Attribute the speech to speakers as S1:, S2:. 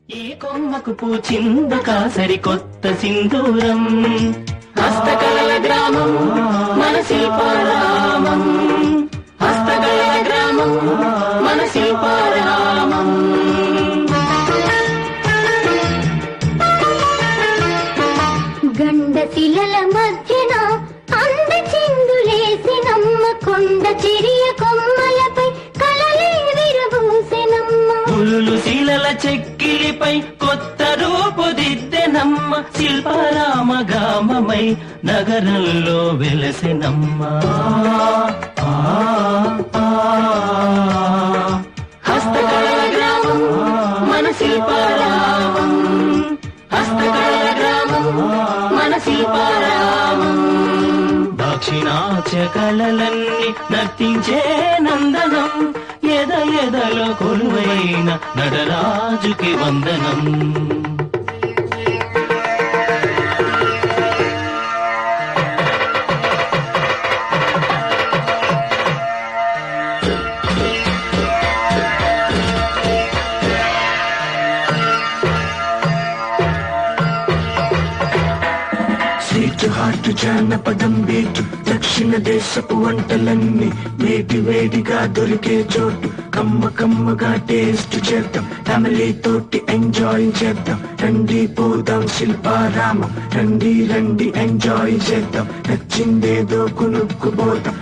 S1: ఈ కొమ్మకు పూచిందొక సరికొత్త సింధూరం, హస్తకళల గ్రామం మన శిల్పారామం, హస్తకళల గ్రామం మన శిల్పారామం.
S2: గండశిలల మధ్యన అంద చిందులేసినమ్మ, కొండ చిరియ కొమ్మలపై కలలే విరబూసెనమ్మ.
S1: పులులు శిలల చెక్కిలిపై కొత్త రూపుదిద్దెనమ్మ, శిల్పారామ గామమై నగరంలో వెలసెనమ్మ. హస్తకళల గ్రామం మన శిల్పారామం, హస్తకళల గ్రామం మన శిల్పారామం. దాక్షిణాత్య కళలన్నీ నర్తించే నందనం, ఎద ఎదలో కొలువైన నటరాజుకి వందనం.
S3: స్వీట్ హార్ట్ జానపదం బీటు, దక్షిణ దేశపు వంటలన్నీ వేడి వేడిగా దొరికే చోటు. కమ్మ కమ్మగా టేస్ట్ చేద్దాం, ఫ్యామిలీ తోటి ఎంజాయ్ చేద్దాం. రండి పోదాం శిల్పారామం, రండి రండి ఎంజాయ్ చేద్దాం. నచ్చిందేదో కొనుక్కుపోదాం.